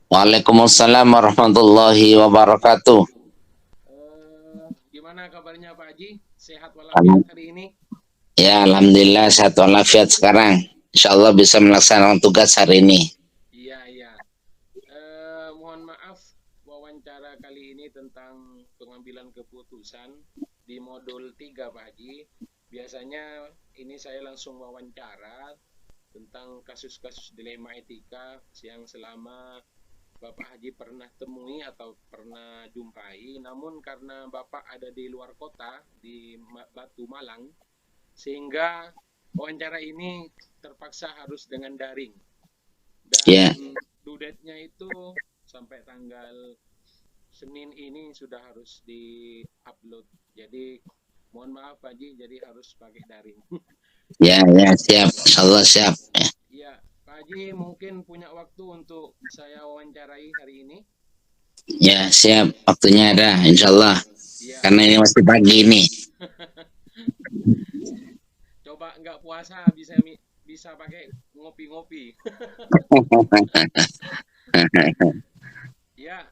Waalaikumsalam warahmatullahi wabarakatuh. Gimana kabarnya Pak Haji? Sehat walafiat hari ini? Ya, alhamdulillah sehat walafiat sekarang. Insya Allah bisa melaksanakan tugas hari ini. Iya, iya. Mohon maaf, wawancara kali ini tentang pengambilan keputusan di modul 3 Pak Haji. Biasanya ini saya langsung wawancara tentang kasus-kasus dilema etika yang selama Bapak Haji pernah temui atau pernah jumpai, namun karena Bapak ada di luar kota, di Batu Malang, sehingga wawancara ini terpaksa harus dengan daring. Dan Ya, due date-nya itu sampai tanggal Senin ini sudah harus di-upload. Jadi mohon maaf Pak Haji, jadi harus pakai daring. ya, siap. Insya Allah siap. Ya, Pak Haji mungkin punya waktu untuk saya wawancarai hari ini. Ya, siap. Waktunya ada. Insya Allah. Ya, Karena ini masih pagi nih. coba nggak puasa bisa bisa pakai ngopi-ngopi. Ya,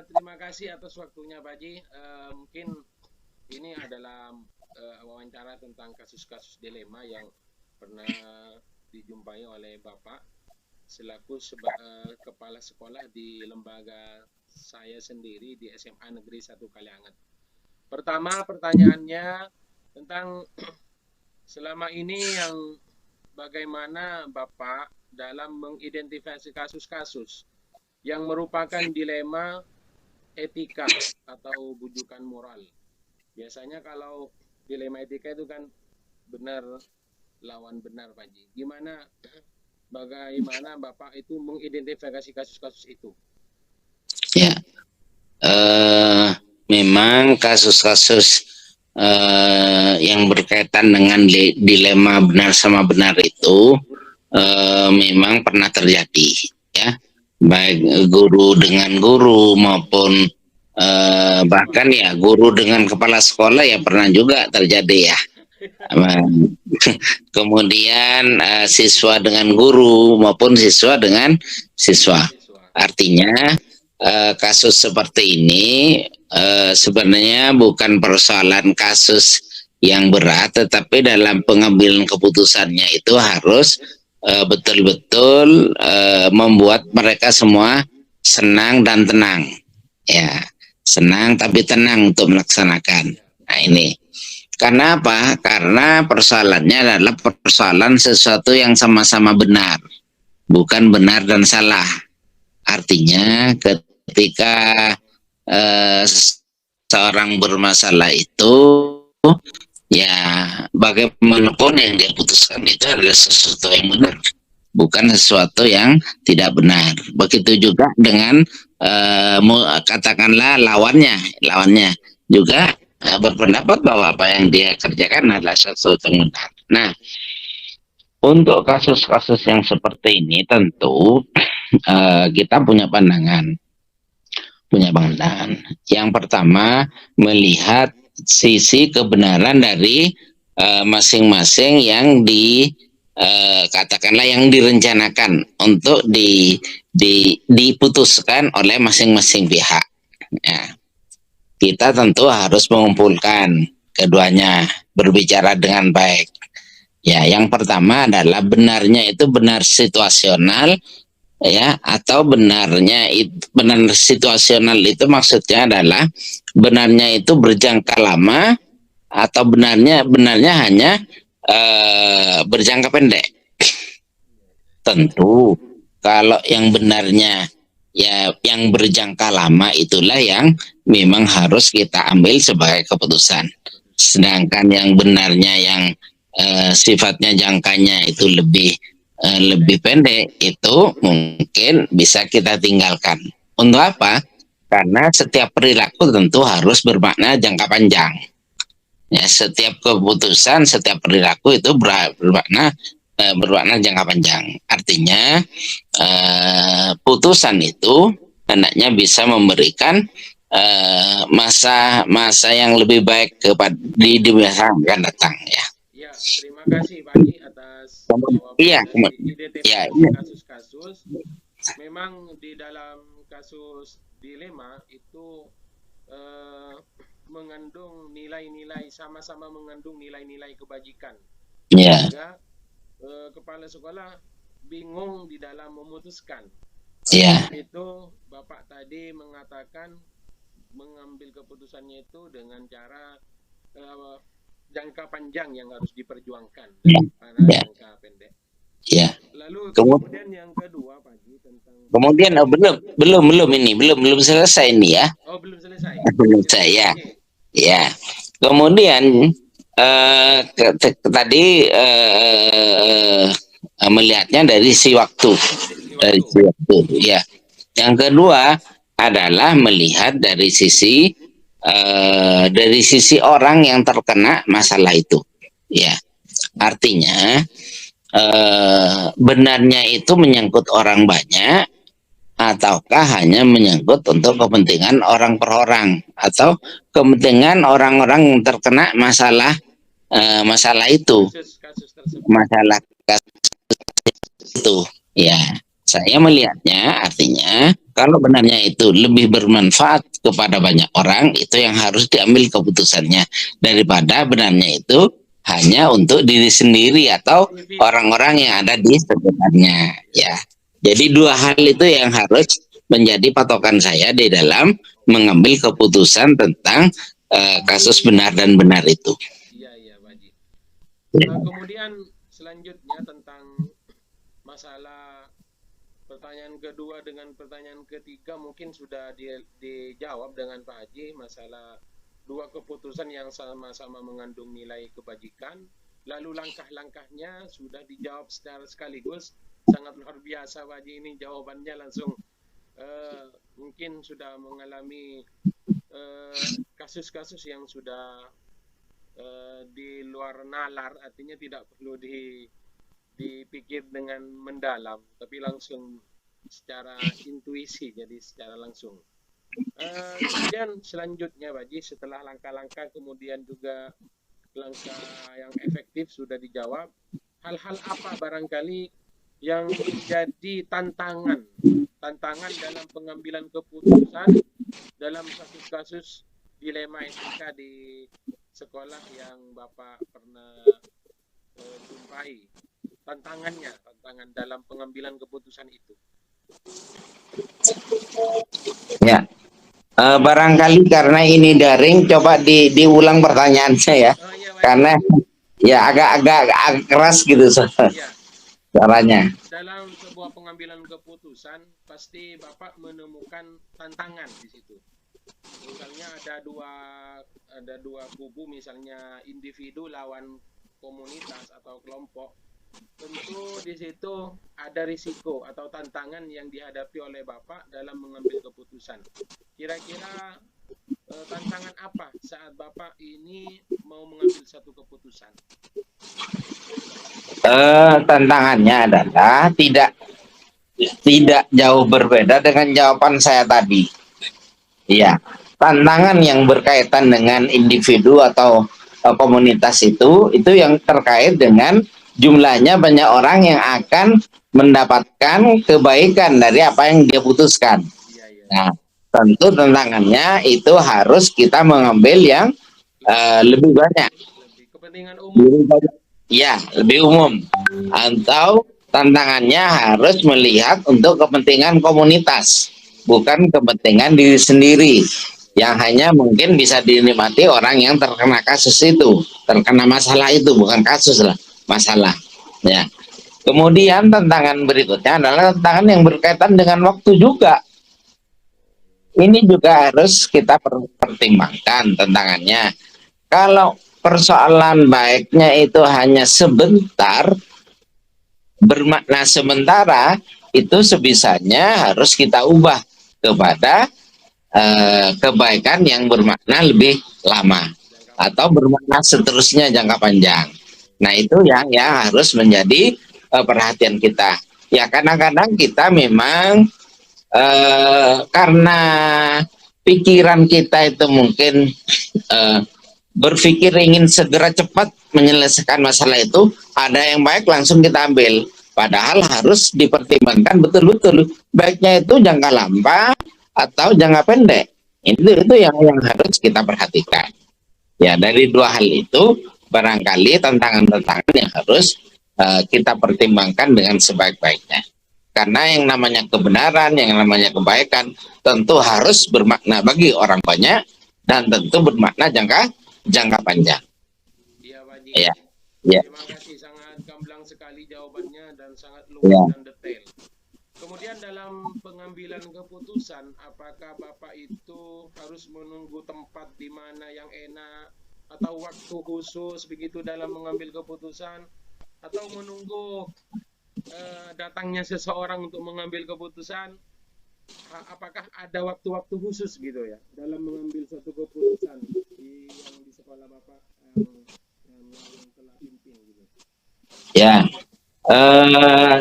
terima kasih atas waktunya Pak Haji. Mungkin ini adalah wawancara tentang kasus-kasus dilema yang pernah dijumpai oleh Bapak selaku kepala sekolah di lembaga saya sendiri di SMA Negeri 1 Kalianget. Pertama pertanyaannya tentang selama ini yang bagaimana Bapak dalam mengidentifikasi kasus-kasus yang merupakan dilema etika atau bujukan moral. Biasanya kalau dilema etika itu kan benar lawan benar Pak Ji. Bagaimana Bapak itu mengidentifikasi kasus-kasus itu? Ya, eh, memang kasus-kasus yang berkaitan dengan dilema benar sama benar itu memang pernah terjadi. Ya, baik guru dengan guru maupun bahkan ya guru dengan kepala sekolah ya pernah juga terjadi ya. Kemudian siswa dengan guru maupun siswa dengan siswa. Siswa. Artinya kasus seperti ini sebenarnya bukan persoalan kasus yang berat, tetapi dalam pengambilan keputusannya itu harus betul-betul membuat mereka semua senang dan tenang. Ya, senang tapi tenang untuk melaksanakan. Ya, Nah ini. Karena apa? Karena persoalannya adalah persoalan sesuatu yang sama-sama benar, bukan benar dan salah. Artinya ketika eh, seorang bermasalah itu, ya bagaimanapun yang dia putuskan itu adalah sesuatu yang benar, bukan sesuatu yang tidak benar. Begitu juga dengan katakanlah lawannya juga berpendapat bahwa apa yang dia kerjakan adalah sesuatu yang benar. Nah, untuk kasus-kasus yang seperti ini tentu kita punya pandangan. Yang pertama melihat sisi kebenaran dari masing-masing yang katakanlah yang direncanakan untuk diputuskan oleh masing-masing pihak. Ya, kita tentu harus mengumpulkan keduanya, berbicara dengan baik. Ya, yang pertama adalah benarnya itu benar situasional, ya, atau benar situasional itu maksudnya adalah benarnya itu berjangka lama atau benarnya hanya berjangka pendek. Tentu kalau yang benarnya ya yang berjangka lama itulah yang memang harus kita ambil sebagai keputusan. Sedangkan yang benarnya yang sifatnya jangkanya itu lebih pendek itu mungkin bisa kita tinggalkan. Untuk apa? Karena setiap perilaku tentu harus bermakna jangka panjang. Ya, setiap keputusan, setiap perilaku itu bermakna jangka panjang. Artinya putusan itu hendaknya bisa memberikan masa-masa yang lebih baik kepada di masa yang akan datang ya. ya, terima kasih Pak Haji atas Iya, jawaban dan ya, identifikasi kasus-kasus. memang di dalam kasus dilema itu eh, mengandung nilai-nilai, sama-sama mengandung nilai-nilai kebajikan, Ya, sehingga kepala sekolah bingung di dalam memutuskan. Oleh ya, sebab itu, Bapak tadi mengatakan mengambil keputusannya itu dengan cara eh, jangka panjang yang harus diperjuangkan ya, daripada ya, jangka pendek. ya. Lalu Kemu- kemudian yang kedua, Pak Haji, tentang Kemudian belum selesai ini ya. oh, belum selesai. Belum Silakan Pak saya. Haji. Ya. Kemudian tadi melihatnya dari si waktu, Si dari waktu. si waktu. Ya. Yang kedua adalah melihat dari sisi orang yang terkena masalah itu. Ya. Artinya benarnya itu menyangkut orang banyak ataukah hanya menyangkut untuk kepentingan orang per orang atau kepentingan orang-orang yang terkena masalah itu, Kasus tersebut. masalah itu. Ya, saya melihatnya artinya kalau benarnya itu lebih bermanfaat kepada banyak orang, itu yang harus diambil keputusannya daripada benarnya itu hanya untuk diri sendiri atau Individu. orang-orang yang ada di sekitarnya. Ya, jadi dua hal itu yang harus menjadi patokan saya di dalam mengambil keputusan tentang kasus benar dan benar itu. Iya, iya, Pak Haji. Ya. Kemudian selanjutnya tentang masalah pertanyaan kedua dengan pertanyaan ketiga mungkin sudah dijawab dengan Pak Haji, masalah dua keputusan yang sama-sama mengandung nilai kebajikan. Lalu langkah-langkahnya sudah dijawab secara sekaligus. Sangat luar biasa Pak Haji, ini jawabannya langsung mungkin sudah mengalami kasus-kasus yang sudah di luar nalar, artinya tidak perlu dipikir dengan mendalam, tapi langsung secara intuisi, jadi secara langsung. Kemudian selanjutnya, Baji, setelah langkah-langkah kemudian juga langkah yang efektif sudah dijawab, hal-hal apa barangkali yang menjadi tantangan dalam pengambilan keputusan dalam kasus-kasus dilema etika di sekolah yang Bapak pernah jumpai, tantangan dalam pengambilan keputusan itu. Ya, barangkali karena ini daring, coba diulang pertanyaannya ya, Oh iya, Pak. karena ya agak keras gitu Iya. caranya. Dalam sebuah pengambilan keputusan pasti Bapak menemukan tantangan di situ. Misalnya ada dua kubu, misalnya individu lawan komunitas atau kelompok. Tentu di situ ada risiko atau tantangan yang dihadapi oleh Bapak dalam mengambil keputusan. Kira-kira tantangan apa saat Bapak ini mau mengambil satu keputusan? Tantangannya adalah tidak jauh berbeda dengan jawaban saya tadi. Iya, tantangan yang berkaitan dengan individu atau komunitas itu yang terkait dengan jumlahnya banyak orang yang akan mendapatkan kebaikan dari apa yang dia putuskan. Iya, iya. Nah, tentu tantangannya itu harus kita mengambil yang lebih banyak. Lebih kepentingan umum. Ya, lebih umum. Atau tantangannya harus melihat untuk kepentingan komunitas, bukan kepentingan diri sendiri, yang hanya mungkin bisa dinikmati orang yang terkena kasus itu, terkena masalah itu, bukan kasus lah, masalah. Ya. Kemudian tantangan berikutnya adalah tantangan yang berkaitan dengan waktu juga. Ini juga harus kita pertimbangkan tantangannya. Kalau persoalan baiknya itu hanya sebentar, bermakna sementara, itu sebisanya harus kita ubah kepada kebaikan yang bermakna lebih lama atau bermakna seterusnya jangka panjang. Nah, itu yang harus menjadi perhatian kita. Ya, kadang-kadang kita memang karena pikiran kita itu mungkin berpikir ingin segera cepat menyelesaikan masalah itu, ada yang baik langsung kita ambil. Padahal harus dipertimbangkan betul-betul, baiknya itu jangka lama atau jangka pendek. Itu yang harus kita perhatikan. Ya, dari dua hal itu barangkali tantangan-tantangan yang harus kita pertimbangkan dengan sebaik-baiknya. Karena yang namanya kebenaran, yang namanya kebaikan tentu harus bermakna bagi orang banyak dan tentu bermakna jangka panjang. Iya, Pak Haji. Ya, ya, Terima kasih, sangat gamblang sekali jawabannya dan sangat ya. luas dan detail. Kemudian dalam pengambilan keputusan, apakah Bapak itu harus menunggu tempat di mana yang enak atau waktu khusus begitu dalam mengambil keputusan, atau menunggu datangnya seseorang untuk mengambil keputusan? Apakah ada waktu-waktu khusus gitu ya dalam mengambil suatu keputusan yang di sekolah Bapak yang telah pimpin gitu? Ya,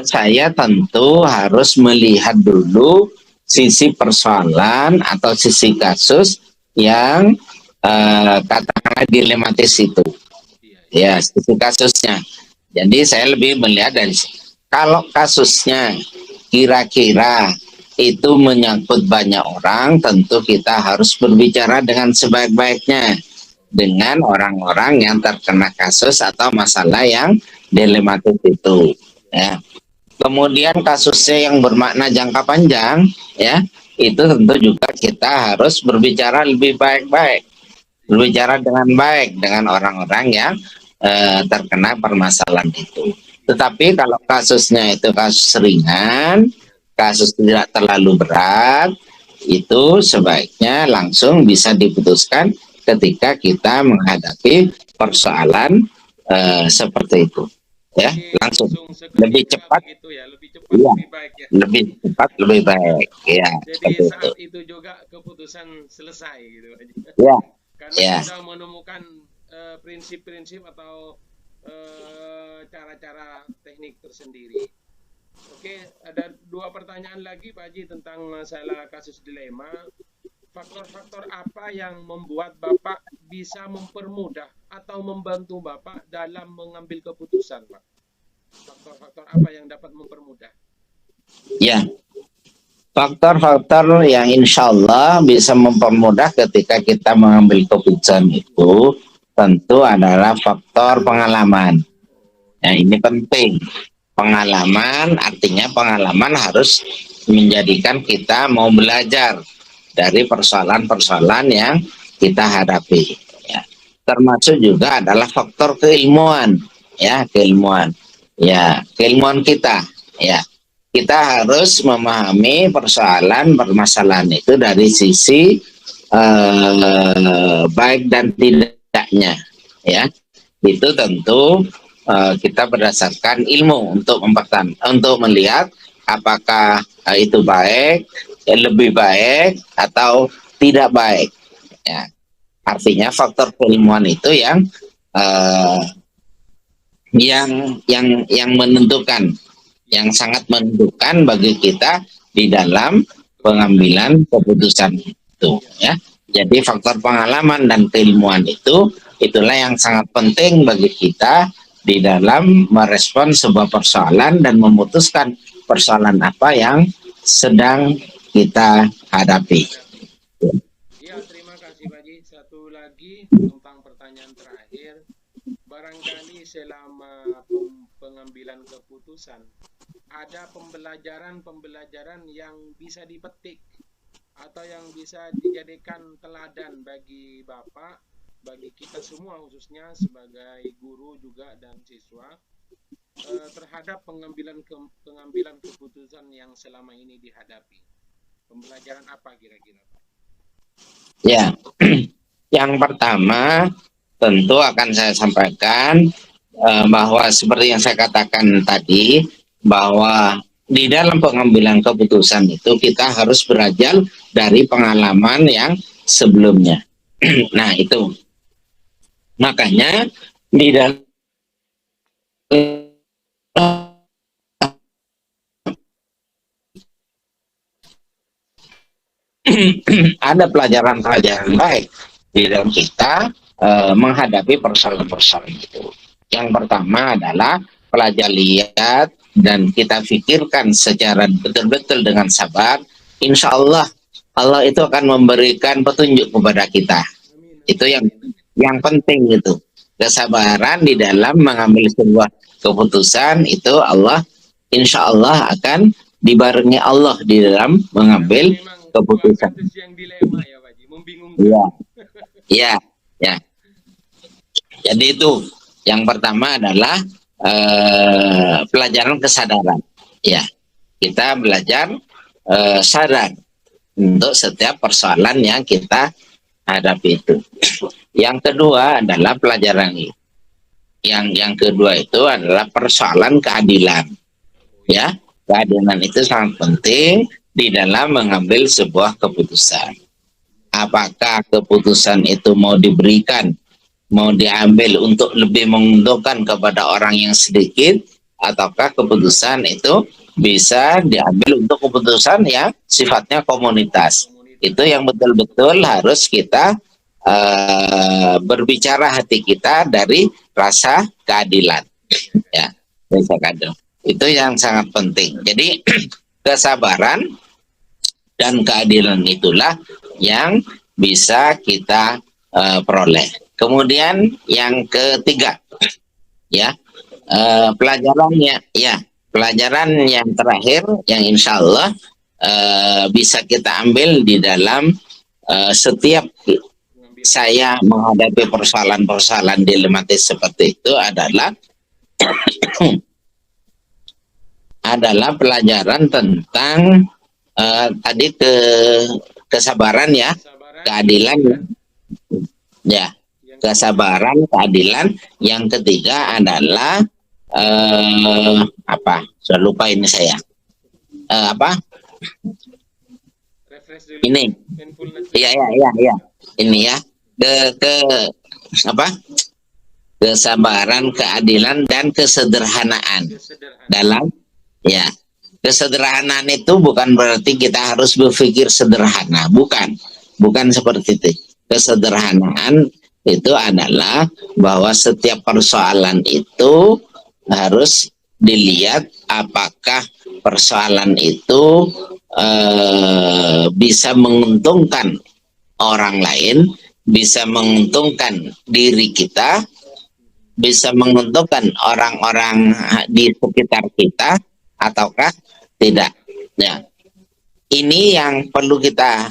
saya tentu harus melihat dulu sisi persoalan atau sisi kasus yang katakanlah dilematis itu. Iya, Ya, sisi kasusnya. Jadi saya lebih melihat dari kalau kasusnya kira-kira itu menyangkut banyak orang, tentu kita harus berbicara dengan sebaik-baiknya dengan orang-orang yang terkena kasus atau masalah yang dilematis itu. Ya. Kemudian kasusnya yang bermakna jangka panjang, ya, itu tentu juga kita harus berbicara lebih baik-baik, berbicara dengan baik dengan orang-orang yang terkena permasalahan itu. Tetapi kalau kasusnya itu kasus ringan, kasus tidak terlalu berat, itu sebaiknya langsung bisa diputuskan ketika kita menghadapi persoalan seperti itu. Ya, jadi langsung lebih seketika cepat, begitu ya, lebih cepat ya, lebih baik ya. lebih cepat, lebih baik. Ya, Jadi seperti itu. saat itu juga keputusan selesai gitu aja. Ya, Karena ya, sudah menemukan prinsip-prinsip atau cara-cara teknik tersendiri. Oke, ada dua pertanyaan lagi Pak Haji tentang masalah kasus dilema. Faktor-faktor apa yang membuat Bapak bisa mempermudah atau membantu Bapak dalam mengambil keputusan, Pak? Faktor-faktor apa yang dapat mempermudah? ya. Faktor-faktor yang insya Allah bisa mempermudah ketika kita mengambil keputusan itu tentu adalah faktor pengalaman. Ya, ini penting. Pengalaman artinya pengalaman harus menjadikan kita mau belajar dari persoalan-persoalan yang kita hadapi. Ya. Termasuk juga adalah faktor keilmuan, ya, keilmuan, ya, keilmuan kita, ya. Kita harus memahami permasalahan itu dari sisi baik dan tidaknya, ya. Itu tentu kita berdasarkan ilmu untuk melihat apakah itu baik, lebih baik atau tidak baik. Ya. Artinya faktor keilmuan itu uh, yang menentukan, yang sangat menentukan bagi kita di dalam pengambilan keputusan itu, ya. Jadi faktor pengalaman dan keilmuan itulah yang sangat penting bagi kita di dalam merespon sebuah persoalan dan memutuskan persoalan apa yang sedang kita hadapi. Ya, terima kasih Pak Haji. Satu lagi tentang pertanyaan terakhir. Barangkali selama pengambilan keputusan ada pembelajaran-pembelajaran yang bisa dipetik atau yang bisa dijadikan teladan bagi Bapak, bagi kita semua khususnya sebagai guru juga dan siswa terhadap pengambilan keputusan yang selama ini dihadapi. Pembelajaran apa kira-kira, Pak? Ya, yang pertama tentu akan saya sampaikan bahwa seperti yang saya katakan tadi, bahwa di dalam pengambilan keputusan itu kita harus belajar dari pengalaman yang sebelumnya. Nah, itu. Makanya di dalam ada pelajaran-pelajaran baik di dalam kita menghadapi persoalan-persoalan itu. Yang pertama adalah pelajar lihat dan kita pikirkan secara betul-betul dengan sabar, insya Allah Allah itu akan memberikan petunjuk kepada kita. Itu yang penting itu. Kesabaran di dalam mengambil sebuah keputusan itu Allah insya Allah akan dibarengi Allah di dalam mengambil Memang keputusan. kasus yang dilema ya Pak Haji, membingungkan. Iya, iya, ya. Jadi itu yang pertama adalah pelajaran kesadaran. Ya, kita belajar sadar untuk setiap persoalan yang kita hadapi itu. Yang kedua adalah pelajaran ini. Yang kedua itu adalah persoalan keadilan. Ya, keadilan itu sangat penting di dalam mengambil sebuah keputusan. Apakah keputusan itu mau diberikan, mau diambil untuk lebih menguntungkan kepada orang yang sedikit, ataukah keputusan itu bisa diambil untuk keputusan yang sifatnya komunitas. Itu yang betul-betul harus kita berbicara hati kita dari rasa keadilan. Ya, rasa keadilan. Itu yang sangat penting. Jadi kesabaran dan keadilan itulah yang bisa kita peroleh. Kemudian yang ketiga, ya, pelajarannya, ya, pelajaran yang terakhir yang insya Allah bisa kita ambil di dalam setiap saya menghadapi persoalan-persoalan dilematis seperti itu adalah adalah pelajaran tentang tadi kesabaran ya, keadilan ya, kesabaran, keadilan. Yang ketiga adalah apa? Sudah lupa ini saya. Apa? Ini. Iya. Ini ya. Ke apa? Kesabaran, keadilan dan kesederhanaan. Dalam ya, kesederhanaan itu bukan berarti kita harus berpikir sederhana, bukan seperti itu. Kesederhanaan itu adalah bahwa setiap persoalan itu harus dilihat apakah persoalan itu bisa menguntungkan orang lain, bisa menguntungkan diri kita, bisa menguntungkan orang-orang di sekitar kita, ataukah tidak. Ya, ini yang perlu kita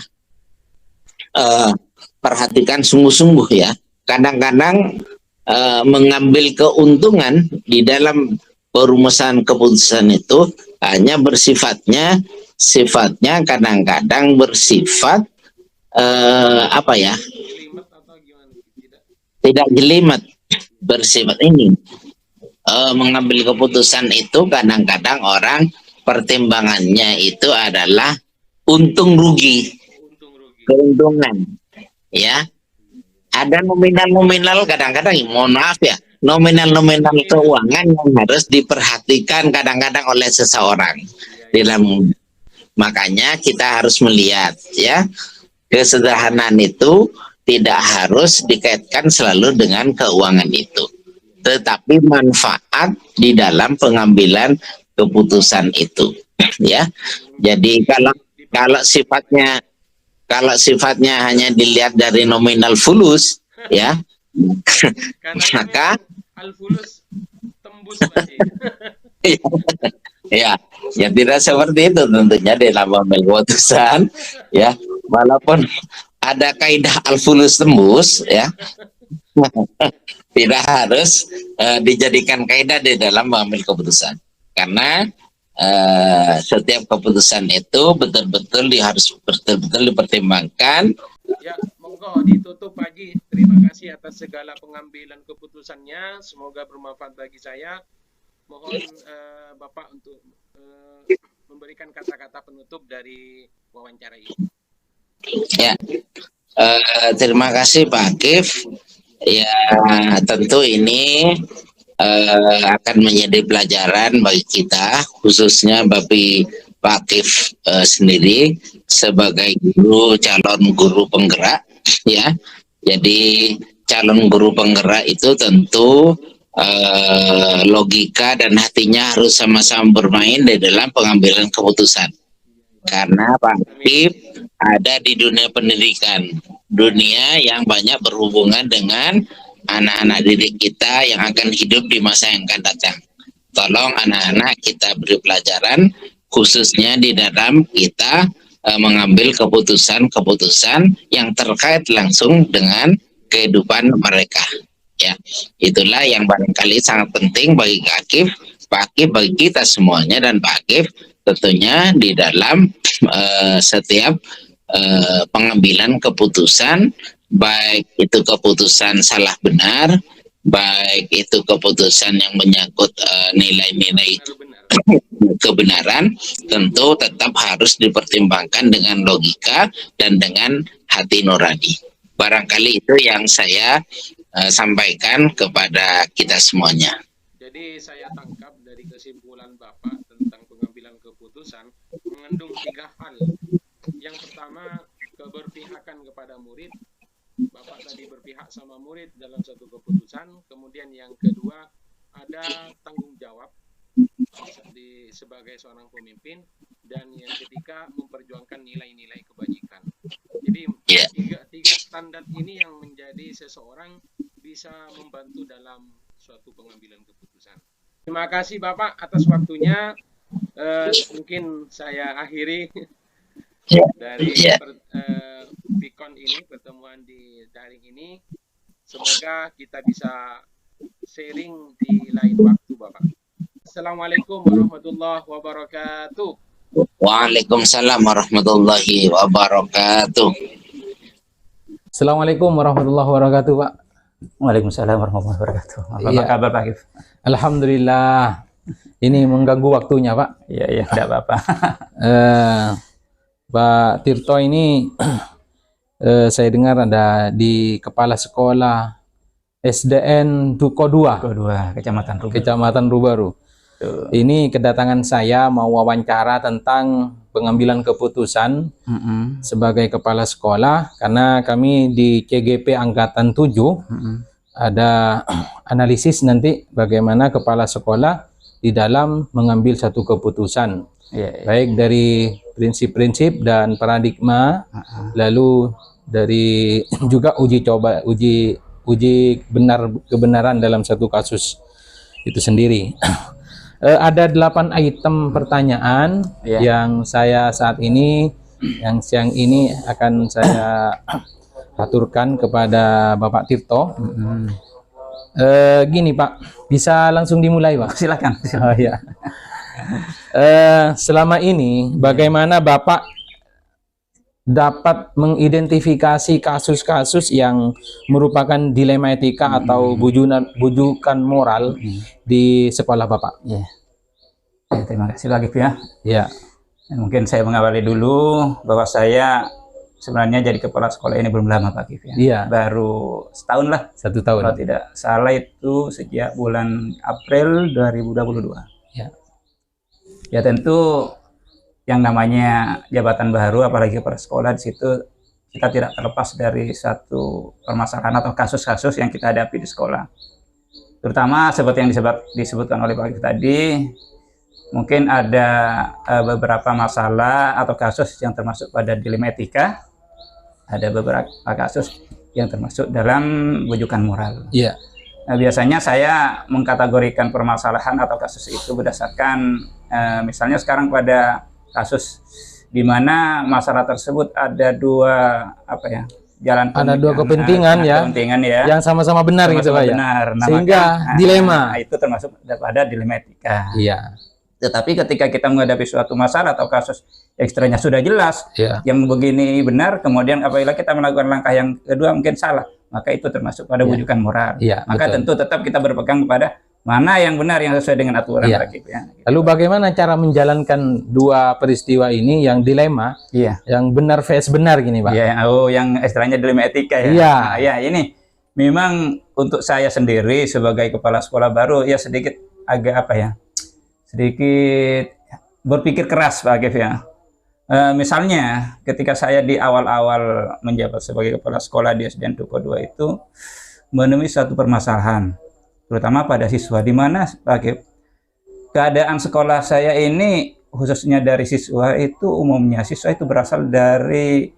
perhatikan sungguh-sungguh ya. Kadang-kadang mengambil keuntungan di dalam perumusan keputusan itu hanya sifatnya kadang-kadang bersifat apa ya, tidak jelimet, bersifat ini mengambil keputusan itu kadang-kadang orang pertimbangannya itu adalah untung rugi, keuntungan ya. Ada nominal-nominal kadang-kadang, mohon maaf ya, nominal-nominal keuangan yang harus diperhatikan kadang-kadang oleh seseorang dalam. Makanya kita harus melihat ya, kesederhanaan itu tidak harus dikaitkan selalu dengan keuangan itu, tetapi manfaat di dalam pengambilan keputusan itu ya. Jadi kalau sifatnya hanya dilihat dari nominal fulus ya, maka al-fulus tembus ya tidak seperti itu tentunya dalam mengambil keputusan ya, walaupun ada kaidah al-fulus tembus ya, tidak harus dijadikan kaidah di dalam mengambil keputusan, karena setiap keputusan itu betul-betul harus betul-betul dipertimbangkan. Ya, monggo ditutup Pak Haji. Terima kasih atas segala pengambilan keputusannya. Semoga bermanfaat bagi saya. Mohon Bapak untuk memberikan kata-kata penutup dari wawancara ini. Ya, terima kasih Pak Akif. Ya, tentu ini akan menjadi pelajaran bagi kita, khususnya bagi Pak Akif sendiri sebagai calon guru penggerak ya. Jadi calon guru penggerak itu tentu logika dan hatinya harus sama-sama bermain di dalam pengambilan keputusan. Karena Pak Akif ada di dunia pendidikan, dunia yang banyak berhubungan dengan anak-anak didik kita yang akan hidup di masa yang akan datang. Tolong anak-anak kita beri pelajaran, khususnya di dalam kita mengambil keputusan-keputusan yang terkait langsung dengan kehidupan mereka. Ya, itulah yang barangkali sangat penting bagi Pak Akif, bagi kita semuanya, dan Pak Akif tentunya di dalam setiap pengambilan keputusan, baik itu keputusan salah benar, baik itu keputusan yang menyangkut nilai-nilai kebenaran, tentu tetap harus dipertimbangkan dengan logika dan dengan hati nurani. Barangkali itu yang saya sampaikan kepada kita semuanya. Jadi saya tangkap dari kesimpulan Bapak tentang pengambilan keputusan mengandung 3 hal. Yang pertama, keberpihakan kepada murid. Bapak tadi berpihak sama murid dalam satu keputusan. Kemudian yang kedua, ada tanggung jawab sebagai seorang pemimpin. Dan yang ketiga, memperjuangkan nilai-nilai kebajikan. Jadi tiga standar ini yang menjadi seseorang bisa membantu dalam suatu pengambilan keputusan. Terima kasih Bapak atas waktunya. Mungkin saya akhiri dari Pikon ini, pertemuan di daring ini. Semoga kita bisa sharing di lain waktu Bapak. Assalamualaikum warahmatullahi wabarakatuh. Waalaikumsalam warahmatullahi wabarakatuh. Assalamualaikum warahmatullahi wabarakatuh, Pak. Waalaikumsalam warahmatullahi wabarakatuh. Apa kabar Pak Akif? Alhamdulillah. Ini mengganggu waktunya, Pak. Iya, tidak apa-apa. Pak Tirto ini saya dengar ada di kepala sekolah SDN Duko 2, Kecamatan Rubaru. Ini kedatangan saya mau wawancara tentang pengambilan keputusan sebagai kepala sekolah, karena kami di CGP Angkatan 7 ada analisis nanti bagaimana kepala sekolah di dalam mengambil satu keputusan, baik dari prinsip-prinsip dan paradigma, lalu dari juga uji kebenaran dalam satu kasus itu sendiri. Ada 8 item pertanyaan yang saya saat ini, yang siang ini akan saya aturkan kepada Bapak Tirto. Gini Pak, bisa langsung dimulai Pak? Silakan. Oh, ya. Selama ini bagaimana Bapak dapat mengidentifikasi kasus-kasus yang merupakan dilema etika atau bujukan moral di sekolah Bapak? Ya, terima kasih lagi ya. Ya. Mungkin saya mengawali dulu bahwa saya sebenarnya jadi kepala sekolah ini belum lama Pak Akif ya. Iya. Baru setahun lah. 1 tahun. Kalau tidak salah itu sejak bulan April 2022. Ya. Ya tentu yang namanya jabatan baru, apalagi kepala sekolah, di situ kita tidak terlepas dari satu permasalahan atau kasus-kasus yang kita hadapi di sekolah. Terutama seperti yang disebutkan oleh Pak Akif tadi, mungkin ada beberapa masalah atau kasus yang termasuk pada dilema etika, ada beberapa kasus yang termasuk dalam bujukan moral. Iya. Nah, biasanya saya mengkategorikan permasalahan atau kasus itu berdasarkan misalnya sekarang pada kasus di mana masalah tersebut ada ada dua kepentingan yang sama-sama benar gitu Pak ya. Nah, sehingga dilema. Itu termasuk pada dilema etika. Iya. Tetapi ketika kita menghadapi suatu masalah atau kasus ekstranya sudah jelas, yang begini benar, kemudian apabila kita melakukan langkah yang kedua mungkin salah, maka itu termasuk pada bujukan moral. Maka tentu tetap kita berpegang kepada mana yang benar, yang sesuai dengan aturan. Lalu bagaimana cara menjalankan dua peristiwa ini yang dilema, yang benar vs benar gini Pak? Yang istilahnya dilema etika ya. Ini memang untuk saya sendiri sebagai kepala sekolah baru ya sedikit agak sedikit berpikir keras Pak Akif ya. Misalnya ketika saya di awal-awal menjabat sebagai kepala sekolah di SDN Duko 2 itu menemui satu permasalahan. terutama pada siswa. Di mana sebagai keadaan sekolah saya ini, khususnya dari siswa itu, umumnya siswa itu berasal dari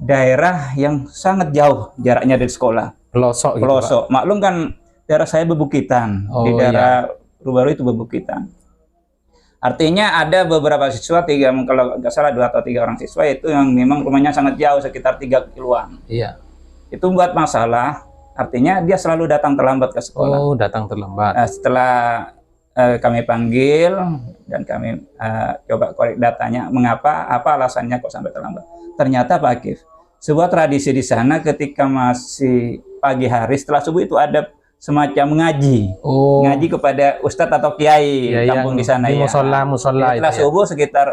daerah yang sangat jauh jaraknya dari sekolah. Pelosok gitu, Pak. Pelosok. Maklum kan daerah saya bebukitan, di Oh, daerah Rubaru itu bebukitan. Artinya ada beberapa siswa, kalau nggak salah 2 atau 3 orang siswa itu yang memang rumahnya sangat jauh, sekitar 3 kiloan. Iya. Itu membuat masalah, artinya dia selalu datang terlambat ke sekolah. Oh, datang terlambat. Nah, setelah kami panggil dan kami coba korek datanya, mengapa, apa alasannya kok sampai terlambat. Ternyata Pak Akif, sebuah tradisi di sana ketika masih pagi hari setelah subuh itu ada semacam ngaji. Oh. Ngaji kepada ustadz atau kiai Iya, kampung yang di sana di ya. musola Setelah itu ya. subuh sekitar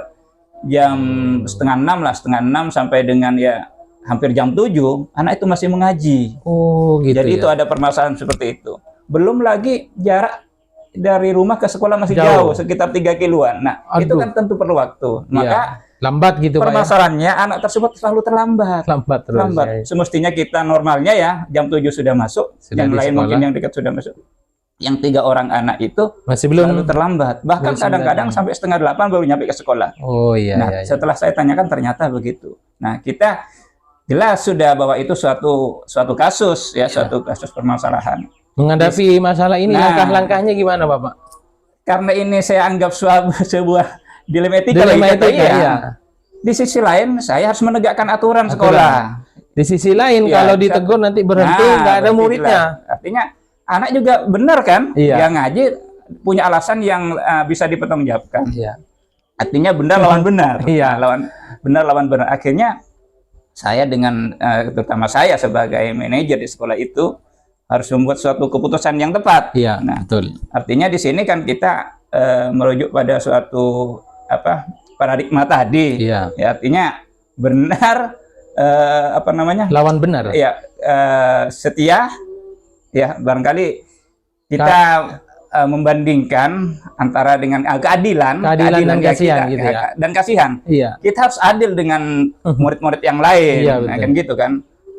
jam setengah 6 lah, setengah 6 sampai dengan ya hampir jam 7, anak itu masih mengaji. Oh, gitu. Jadi ya. itu ada permasalahan seperti itu. Belum lagi jarak dari rumah ke sekolah masih jauh, sekitar 3 kiloan. Nah, itu Aduh. kan tentu perlu waktu. Iya. Maka lambat gitu, Pak. Ya? permasalahannya anak tersebut selalu terlambat. Lambat terus. Lambat. Ya. Semestinya kita normalnya ya jam 7 sudah masuk, Sudah yang di lain sekolah. mungkin yang dekat sudah masuk. Yang 3 orang anak itu Masih belum. selalu terlambat. Bahkan belum kadang-kadang 9. sampai setengah 8 baru nyampe ke sekolah. Oh iya, Nah, iya, iya. setelah saya tanyakan ternyata begitu. Nah, kita jelas sudah bahwa itu suatu kasus ya, suatu kasus permasalahan. Menghadapi masalah ini Nah. langkah-langkahnya gimana, Bapak? Karena ini saya anggap sebuah dilema etika. Dilema bagi kita, etika, iya. iya. Di sisi lain, saya harus menegakkan aturan sekolah. Di sisi lain, Ya, kalau ditegur nanti berhenti, nggak ada berarti muridnya. jelas. Artinya anak juga benar kan? Iya. Yang ngaji punya alasan yang bisa dipertanggungjawabkan. Iya. Artinya benar lawan benar. Iya. Lawan benar lawan benar. Akhirnya saya dengan terutama saya sebagai manajer di sekolah itu harus membuat suatu keputusan yang tepat. Iya, Nah, betul. artinya di sini kan kita merujuk pada suatu paradigma tadi. Iya. Ya, artinya benar Lawan benar. ya setia ya, barangkali kita membandingkan antara dengan keadilan Dan ya kasihan gitu ya. dan kasihan. Iya. Kita harus adil dengan murid-murid yang lain. Iya, Nah, betul. kan gitu kan.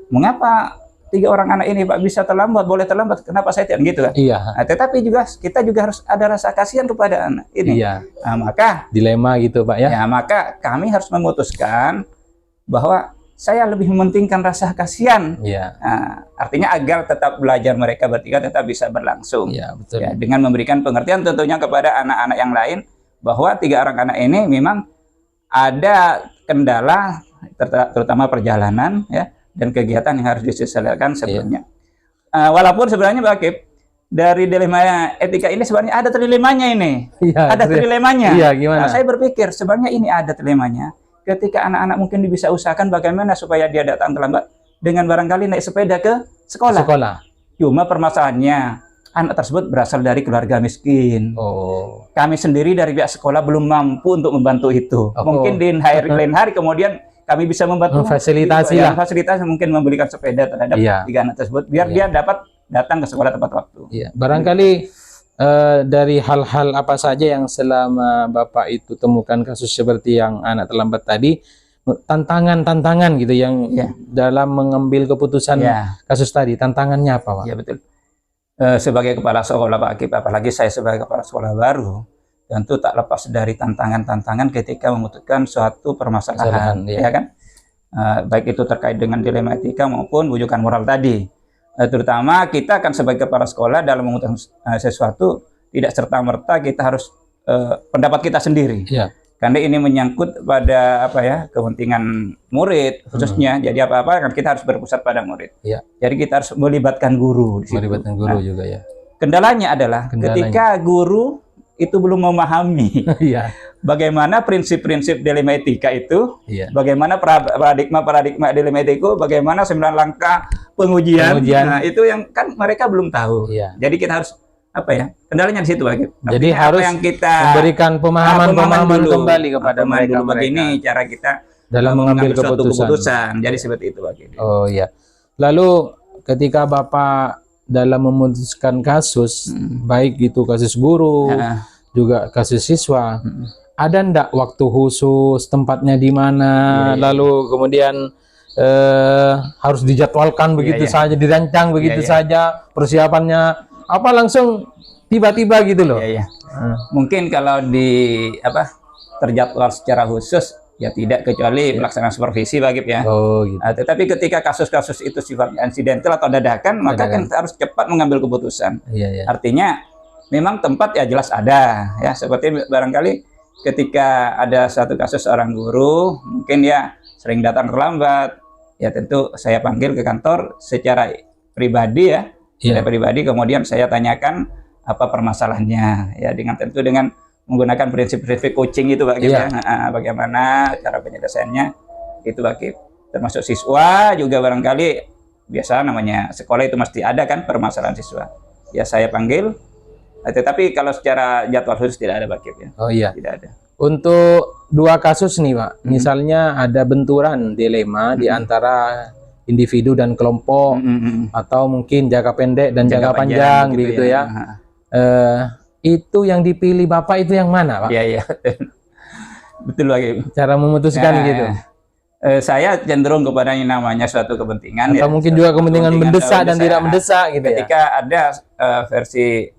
Mengapa 3 orang anak ini Pak bisa terlambat, boleh terlambat, kenapa saya tidak gitu kan? Iya. Nah, tetapi kita juga harus ada rasa kasihan kepada anak ini. Iya. Nah, maka Dilema gitu, Pak ya. maka kami harus memutuskan bahwa saya lebih mementingkan rasa kasihan. Iya. Nah, artinya agar tetap belajar mereka bertiga tetap bisa berlangsung. Iya, betul. Ya, dengan memberikan pengertian tentunya kepada anak-anak yang lain bahwa 3 orang anak ini memang ada kendala terutama perjalanan ya, dan kegiatan yang harus disesuaikan sebelumnya. Walaupun sebenarnya Pak Akif, dari dilema etika ini sebenarnya ada trilemanya ini. Iya, Ada trilemanya. Iya, gimana? Nah, saya berpikir sebenarnya ini ada trilemanya. Ketika anak-anak mungkin bisa usahakan bagaimana supaya dia datang terlambat dengan barangkali naik sepeda ke sekolah. Cuma permasalahannya anak tersebut berasal dari keluarga miskin. Oh. Kami sendiri dari pihak sekolah belum mampu untuk membantu itu. Oh. Mungkin di lain hari kemudian kami bisa membantu Memfasilitasi lah. Fasilitasi mungkin membelikan sepeda terhadap Iya. 3 anak tersebut biar dia dapat datang ke sekolah tepat waktu. Iya, barangkali dari hal-hal apa saja yang selama Bapak itu temukan kasus seperti yang anak terlambat tadi, tantangan-tantangan gitu yang dalam mengambil keputusan kasus tadi, tantangannya apa, Pak? Ya betul. Sebagai kepala sekolah Pak Akif, apalagi saya sebagai kepala sekolah baru, tentu tak lepas dari tantangan-tantangan ketika memutuskan suatu permasalahan, ya kan? Baik itu terkait dengan dilema etika maupun wujudan moral tadi. Terutama kita akan sebagai kepala sekolah dalam memutuskan sesuatu tidak serta-merta kita harus pendapat kita sendiri. Iya. Karena ini menyangkut pada kepentingan murid khususnya. Jadi apa-apa kan kita harus berpusat pada murid. Iya. Jadi kita harus melibatkan guru di situ. Melibatkan guru juga ya. Kendalanya adalah ketika guru itu belum memahami Iya. bagaimana prinsip-prinsip dilema etika itu, Iya. bagaimana paradigma dilema etika, bagaimana 9 langkah pengujian. Nah, itu yang kan mereka belum tahu. Iya. Jadi kita harus kendalanya di situ Pak. Jadi harus yang kita memberikan pemahaman dulu kembali kepada mereka. Begini cara kita dalam mengambil suatu keputusan. Jadi seperti itu Pak. Oh iya. Lalu ketika Bapak dalam memutuskan kasus, baik itu kasus guru, juga kasus siswa, ada ndak waktu khusus, tempatnya di mana, lalu kemudian harus dijadwalkan begitu saja, dirancang begitu saja, persiapannya apa langsung tiba-tiba gitu loh. Iya, iya. Mungkin kalau terjadwal secara khusus ya tidak, kecuali pelaksanaan supervisi Pak Gip ya. Oh gitu. Tetapi ketika kasus-kasus itu sifatnya insidental atau dadakan, maka kan harus cepat mengambil keputusan. Iya, iya. Artinya memang tempat ya jelas ada ya, seperti barangkali ketika ada satu kasus seorang guru mungkin ya sering datang terlambat, ya tentu saya panggil ke kantor secara pribadi ya, secara pribadi, kemudian saya tanyakan apa permasalahannya ya, dengan tentu dengan menggunakan prinsip-prinsip coaching itu Pak Gip ya. Bagaimana cara penyelesaiannya itu Pak Gip. Termasuk siswa juga barangkali biasa namanya sekolah itu mesti ada kan permasalahan siswa. Ya saya panggil. Tetapi kalau secara jadwal khusus tidak ada Pak Gip ya. Oh iya. Tidak ada. Untuk 2 kasus nih Pak, misalnya ada benturan dilema di antara individu dan kelompok, atau mungkin jangka pendek dan jangka panjang gitu ya. Itu yang dipilih Bapak itu yang mana Pak? Iya, iya. Betul Pak Gip. Cara memutuskan gitu. Saya cenderung kepada yang namanya suatu kepentingan atau ya, mungkin juga kepentingan mendesak dan tidak mendesak gitu. Ketika ada versi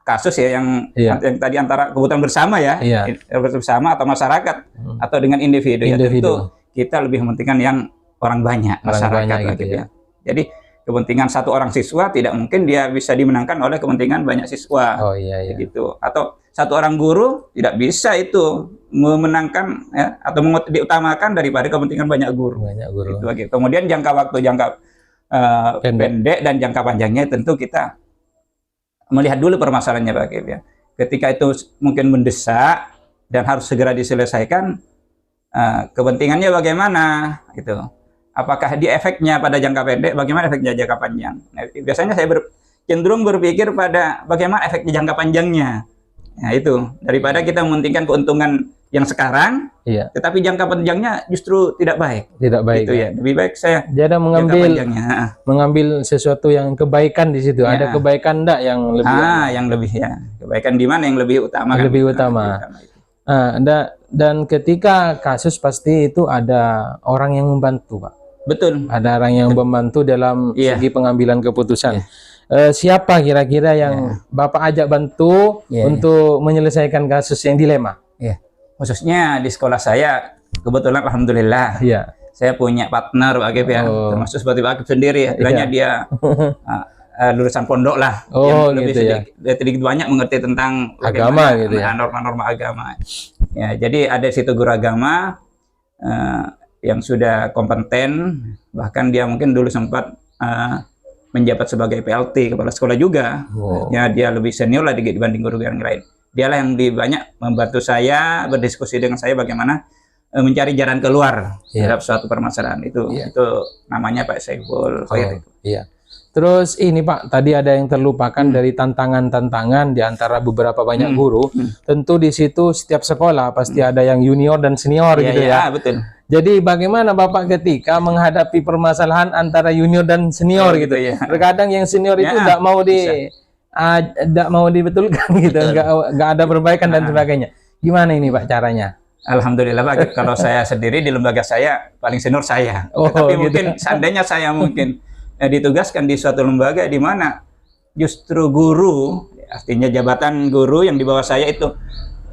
kasus ya yang tadi antara kebutuhan bersama ya, bersama atau masyarakat atau dengan individu, ya tentu kita lebih mementingkan yang orang banyak, masyarakat gitu ya. Jadi kepentingan satu orang siswa tidak mungkin dia bisa dimenangkan oleh kepentingan banyak siswa. Oh iya, iya. Gitu. Atau satu orang guru tidak bisa itu memenangkan ya, atau diutamakan daripada kepentingan banyak guru. Banyak guru. Gitu. Kemudian jangka waktu pendek dan jangka panjangnya tentu kita melihat dulu permasalahannya Pak Gip ya. Ketika itu mungkin mendesak dan harus segera diselesaikan, kepentingannya bagaimana gitu. Apakah dia efeknya pada jangka pendek, bagaimana efeknya jangka panjang. Nah, biasanya saya cenderung berpikir pada bagaimana efeknya jangka panjangnya. Nah itu, daripada kita mementingkan keuntungan yang sekarang, tetapi jangka panjangnya justru tidak baik. Tidak baik gitu ya. Lebih baik saya jadi mengambil sesuatu yang kebaikan di situ. Ada kebaikan enggak yang lebih? Yang lebih ya. Kebaikan di mana yang lebih utama? Lebih utama. Dan ketika kasus pasti itu ada orang yang membantu, Pak. Betul. Ada orang yang membantu dalam segi pengambilan keputusan. Siapa kira-kira yang Bapak ajak bantu untuk menyelesaikan kasus yang dilema? Khususnya di sekolah saya, kebetulan alhamdulillah, saya punya partner Pak Gip ya, termasuk seperti Pak Gip sendiri. Istilahnya dia lulusan pondok lah, yang lebih sedikit banyak mengerti tentang agama gitu ya, norma-norma agama. Ya, jadi ada situ guru agama yang sudah kompeten, bahkan dia mungkin dulu sempat menjabat sebagai PLT kepala sekolah juga. Ya, dia lebih senior lah dibanding guru yang lain. Dialah yang banyak membantu saya, berdiskusi dengan saya bagaimana mencari jalan keluar terhadap suatu permasalahan itu. Itu namanya Pak Saiful. Terus ini Pak, tadi ada yang terlupakan dari tantangan-tantangan di antara beberapa banyak guru. Tentu di situ setiap sekolah pasti ada yang junior dan senior gitu ya. Betul. Jadi bagaimana Bapak ketika menghadapi permasalahan antara junior dan senior gitu? Terkadang yang senior itu tidak mau dibetulkan gitu, nggak ada perbaikan dan sebagainya. Gimana ini Pak caranya? Alhamdulillah Pak, kalau saya sendiri di lembaga saya paling senior saya. Tapi mungkin seandainya saya mungkin ditugaskan di suatu lembaga di mana justru guru, artinya jabatan guru yang di bawah saya itu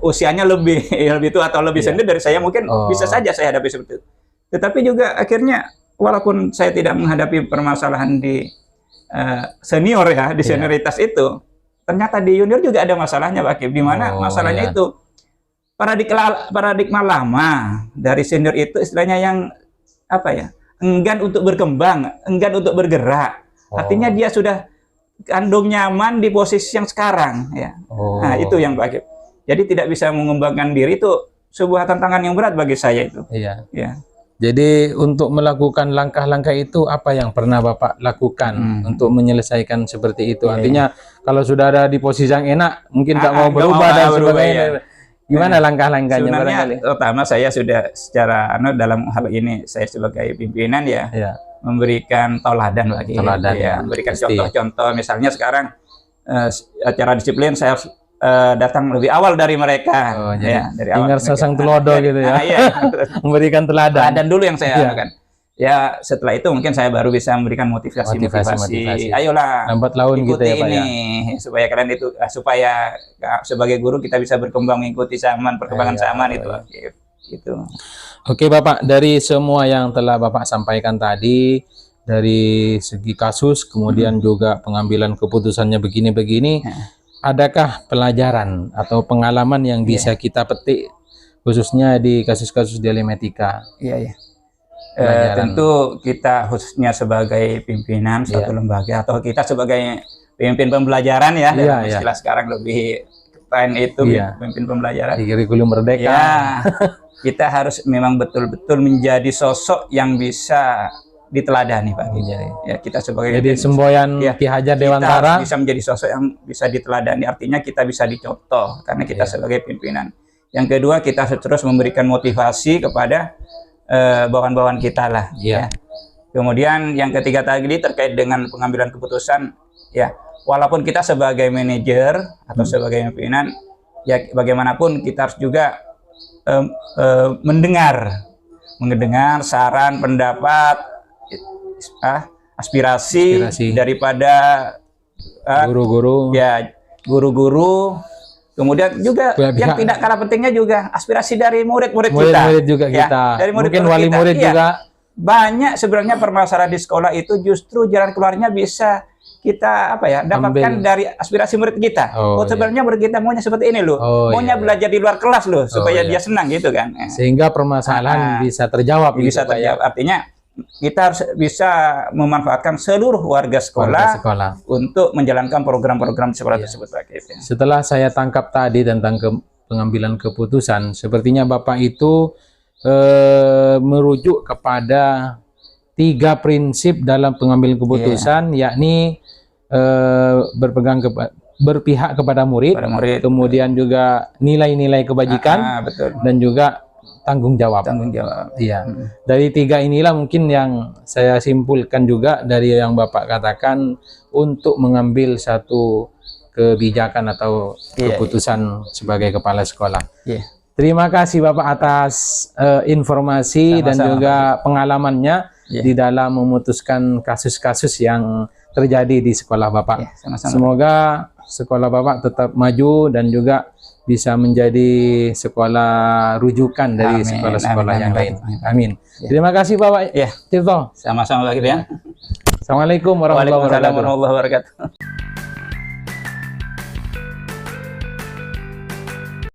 usianya lebih tua atau lebih senior dari saya, mungkin bisa saja saya hadapi seperti itu. Tetapi juga akhirnya walaupun saya tidak menghadapi permasalahan di senior ya, di senioritas itu, ternyata di junior juga ada masalahnya Pak Gip, di mana masalahnya itu paradigma lama dari senior itu istilahnya yang apa ya, enggan untuk berkembang, enggan untuk bergerak. Artinya dia sudah kandung nyaman di posisi yang sekarang ya. Nah, itu yang Pak Gip. Jadi tidak bisa mengembangkan diri, itu sebuah tantangan yang berat bagi saya itu. Jadi untuk melakukan langkah-langkah itu apa yang pernah Bapak lakukan untuk menyelesaikan seperti itu? Artinya kalau sudah ada di posisi yang enak, mungkin nggak mau berubah dan sebagainya. Gimana langkah-langkahnya? Sebenarnya pertama saya sudah secara dalam hal ini saya sebagai pimpinan memberikan tauladan lagi. Memberikan contoh-contoh. Misalnya sekarang acara disiplin saya datang lebih awal dari mereka. Dari awal. Ingat sasang telodo gitu ya. Memberikan teladan dulu yang saya lakukan. Ya setelah itu mungkin saya baru bisa memberikan motivasi. Ayolah, lambat laun gitu ya Pak ini ya. supaya kalian itu supaya sebagai guru kita bisa berkembang mengikuti zaman perkembangan zaman itu. Gitu. Oke Bapak, dari semua yang telah Bapak sampaikan tadi, dari segi kasus, kemudian juga pengambilan keputusannya begini-begini, adakah pelajaran atau pengalaman yang bisa kita petik khususnya di kasus-kasus dialektika? Iya. Tentu kita khususnya sebagai pimpinan suatu lembaga atau kita sebagai pemimpin pembelajaran ya, istilah sekarang lebih keren itu pemimpin pembelajaran di kurikulum merdeka. Ya, kita harus memang betul-betul menjadi sosok yang bisa diteladani Pak. Ya, kita sebagai semboyan Ki Hajar Dewantara bisa menjadi sosok yang bisa diteladani, artinya kita bisa dicontoh karena kita sebagai pimpinan. Yang kedua, kita terus memberikan motivasi kepada bawahan-bawahan kita lah. Ya. Kemudian yang ketiga tadi terkait dengan pengambilan keputusan, ya walaupun kita sebagai manajer atau sebagai pimpinan, ya bagaimanapun kita harus juga mendengar saran, pendapat, aspirasi daripada guru-guru, kemudian juga yang tidak kalah pentingnya juga aspirasi dari murid-murid kita. Dari mungkin wali murid juga. Banyak sebenarnya permasalahan di sekolah itu justru jalan keluarnya bisa kita dapatkan dari aspirasi murid kita. Sebenarnya murid kita maunya seperti ini loh, maunya belajar di luar kelas loh supaya dia senang gitu kan. Sehingga permasalahan bisa terjawab. Artinya kita harus bisa memanfaatkan seluruh warga sekolah untuk menjalankan program-program sekolah tersebut. Setelah saya tangkap tadi tentang pengambilan keputusan, sepertinya Bapak itu merujuk kepada 3 prinsip dalam pengambilan keputusan, yakni berpihak kepada murid, kemudian juga nilai-nilai kebajikan, dan juga tanggung jawab. Iya. Dari 3 inilah mungkin yang saya simpulkan juga dari yang Bapak katakan untuk mengambil satu kebijakan atau keputusan sebagai kepala sekolah. Terima kasih Bapak atas informasi dan juga pengalamannya di dalam memutuskan kasus-kasus yang terjadi di sekolah Bapak. Semoga sekolah Bapak tetap maju dan juga bisa menjadi sekolah rujukan dari sekolah-sekolah yang lain. Amin. Terima kasih Bapak Tirto. Sama-sama Pak. Assalamualaikum warahmatullahi wabarakatuh.